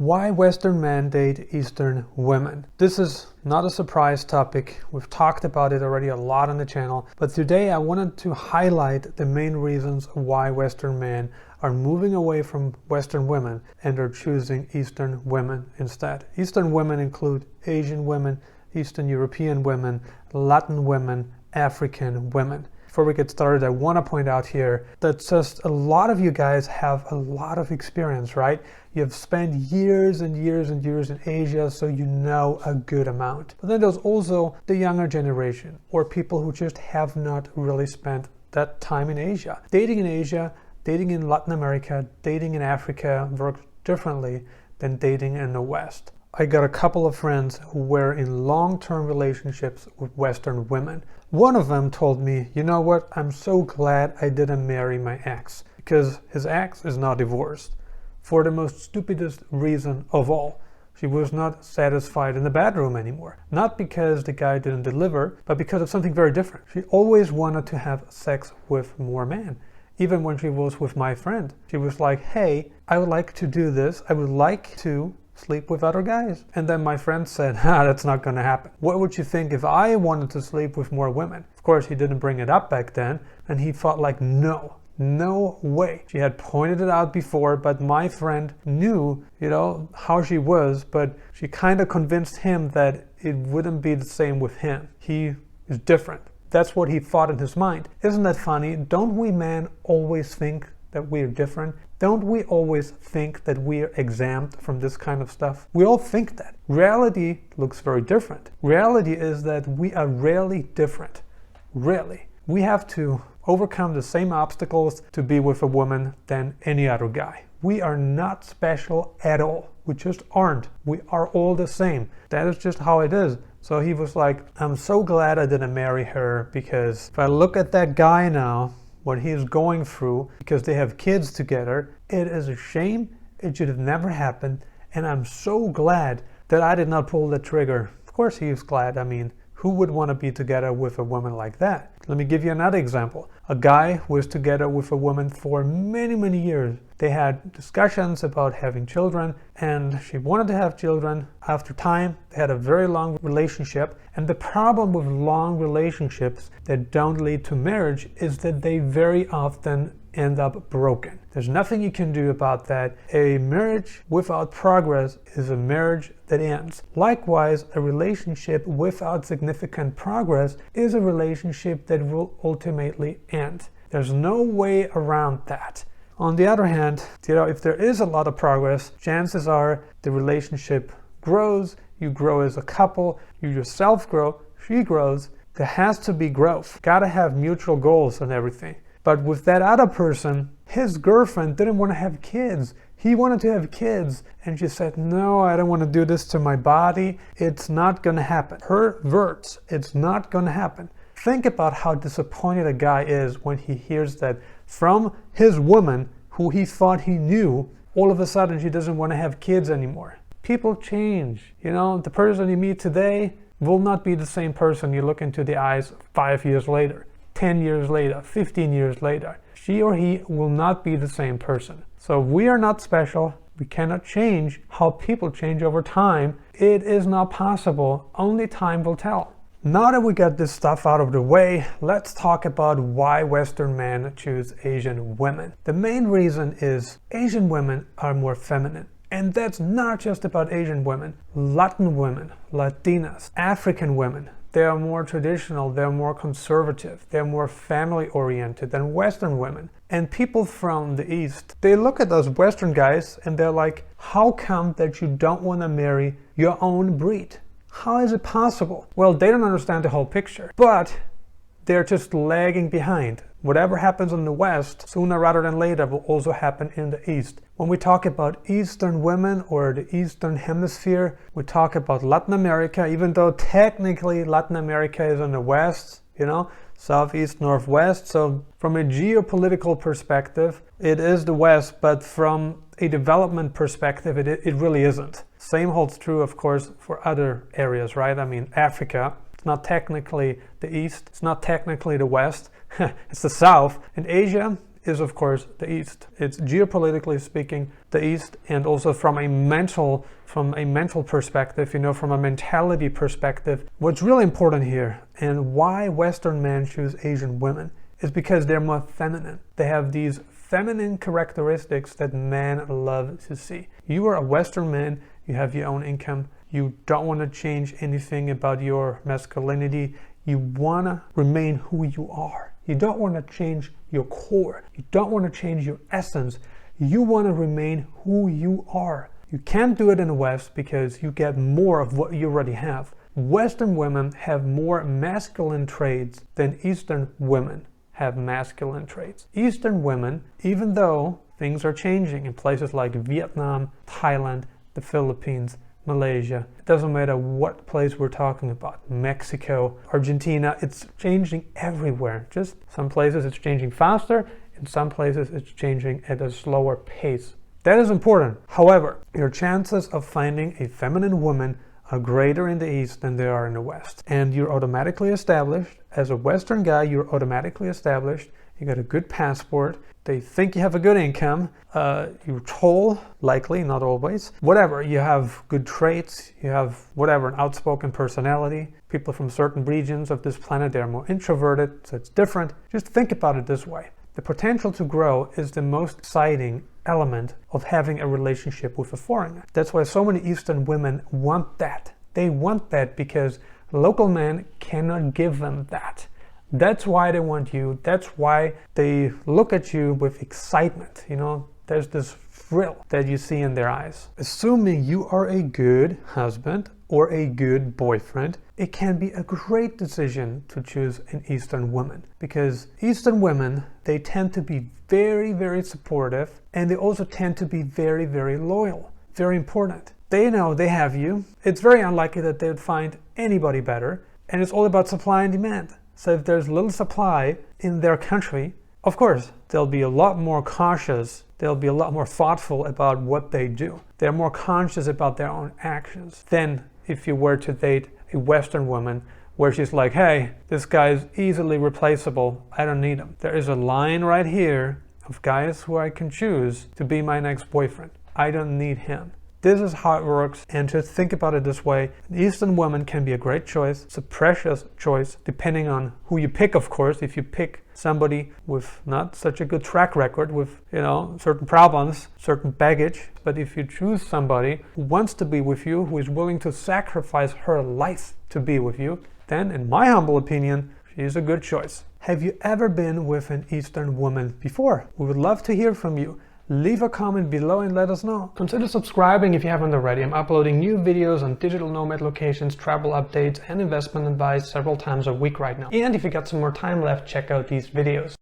Why Western men date Eastern women? This is not a surprise topic. We've talked about it already a lot on the channel, but today I wanted to highlight the main reasons why Western men are moving away from Western women and are choosing Eastern women instead. Eastern women include Asian women, Eastern European women, Latin women, African women. Before we get started, I want to point out here that just a lot of you guys have a lot of experience, right? You've spent years and years and years in Asia, so you know a good amount. But then there's also the younger generation, or people who just have not really spent that time in Asia. Dating in Asia, dating in Latin America, dating in Africa works differently than dating in the West. I got a couple of friends who were in long-term relationships with Western women. One of them told me, you know what, I'm so glad I didn't marry my ex, because his ex is now divorced for the most stupidest reason of all. She was not satisfied in the bedroom anymore. Not because the guy didn't deliver, but because of something very different. She always wanted to have sex with more men. Even when she was with my friend, she was like, hey, I would like to do this. I would like to sleep with other guys. And then my friend said, that's not going to happen. What would you think if I wanted to sleep with more women? Of course, he didn't bring it up back then, and he thought like, no way. She had pointed it out before, but my friend knew, how she was, but she kind of convinced him that it wouldn't be the same with him. He is different. That's what he thought in his mind. Isn't that funny? Don't we men always think that we're different? Don't we always think that we're exempt from this kind of stuff? We all think that. Reality looks very different. Reality is that we are rarely different. Really. We have to overcome the same obstacles to be with a woman than any other guy. We are not special at all. We just aren't. We are all the same. That is just how it is. So he was like, I'm so glad I didn't marry her, because if I look at that guy now, what he's going through, because they have kids together, it is a shame. It should have never happened. And I'm so glad that I did not pull the trigger. Of course he was glad. I mean, who would want to be together with a woman like that? Let me give you another example. A guy was together with a woman for many, many years. They had discussions about having children, and she wanted to have children. After time, they had a very long relationship. And the problem with long relationships that don't lead to marriage is that they very often end up broken. There's nothing you can do about that. A marriage without progress is a marriage that ends. Likewise, a relationship without significant progress is a relationship that will ultimately end. There's no way around that. On the other hand, if there is a lot of progress, chances are the relationship grows, you grow as a couple, you yourself grow, she grows. There has to be growth. Gotta have mutual goals and everything. But with that other person, his girlfriend didn't want to have kids. He wanted to have kids. And she said, no, I don't want to do this to my body. It's not going to happen. Her words, it's not going to happen. Think about how disappointed a guy is when he hears that from his woman, who he thought he knew, all of a sudden she doesn't want to have kids anymore. People change. The person you meet today will not be the same person you look into the eyes 5 years later. 10 years later, 15 years later, she or he will not be the same person. So we are not special. We cannot change how people change over time. It is not possible. Only time will tell. Now that we got this stuff out of the way, let's talk about why Western men choose Asian women. The main reason is Asian women are more feminine. And that's not just about Asian women. Latin women, Latinas, African women, they are more traditional, they're more conservative, they're more family-oriented than Western women. And people from the East, they look at us Western guys and they're like, how come that you don't want to marry your own breed? How is it possible? Well, they don't understand the whole picture, but they're just lagging behind. Whatever happens in the West, sooner rather than later, will also happen in the East. When we talk about Eastern women or the Eastern Hemisphere, we talk about Latin America, even though technically Latin America is in the West, Southeast, Northwest. So from a geopolitical perspective, it is the West, but from a development perspective, it really isn't. Same holds true, of course, for other areas, right? I mean, Africa, it's not technically the East, it's not technically the West, it's the South. And Asia is of course the East. It's geopolitically speaking the East, and also from a mental perspective, you know, from a mentality perspective. What's really important here and why Western men choose Asian women is because they're more feminine. They have these feminine characteristics that men love to see. You are a Western man, you have your own income, you don't want to change anything about your masculinity, you want to remain who you are. You don't want to change your core, you don't want to change your essence, you want to remain who you are. You can't do it in the West because you get more of what you already have. Western women have more masculine traits than Eastern women have masculine traits. Eastern women, even though things are changing in places like Vietnam, Thailand, the Philippines, Malaysia, it doesn't matter what place we're talking about, Mexico, Argentina, it's changing everywhere. Just some places it's changing faster, in some places it's changing at a slower pace. That is important. However, your chances of finding a feminine woman are greater in the East than they are in the West. And you're automatically established. As a Western guy, you're automatically established. You got a good passport. They think you have a good income. You're tall, likely, not always. Whatever, you have good traits. You have whatever, an outspoken personality. People from certain regions of this planet, they're more introverted, so it's different. Just think about it this way. The potential to grow is the most exciting element of having a relationship with a foreigner. That's why so many Eastern women want that. They want that because local men cannot give them that. That's why they want you. That's why they look at you with excitement. You know, there's this thrill that you see in their eyes. Assuming you are a good husband or a good boyfriend, it can be a great decision to choose an Eastern woman, because Eastern women, they tend to be very, very supportive, and they also tend to be very, very loyal. Very important. They know they have you. It's very unlikely that they would find anybody better, and it's all about supply and demand. So if there's little supply in their country, of course, they'll be a lot more cautious. They'll be a lot more thoughtful about what they do. They're more conscious about their own actions than if you were to date a Western woman where she's like, hey, this guy is easily replaceable. I don't need him. There is a line right here of guys who I can choose to be my next boyfriend. I don't need him. This is how it works, and to think about it this way, an Eastern woman can be a great choice. It's a precious choice, depending on who you pick, of course. If you pick somebody with not such a good track record, with, you know, certain problems, certain baggage, but if you choose somebody who wants to be with you, who is willing to sacrifice her life to be with you, then, in my humble opinion, she is a good choice. Have you ever been with an Eastern woman before? We would love to hear from you. Leave a comment below and let us know. Consider subscribing if you haven't already. I'm uploading new videos on digital nomad locations, travel updates, and investment advice several times a week right now. And if you got some more time left, check out these videos.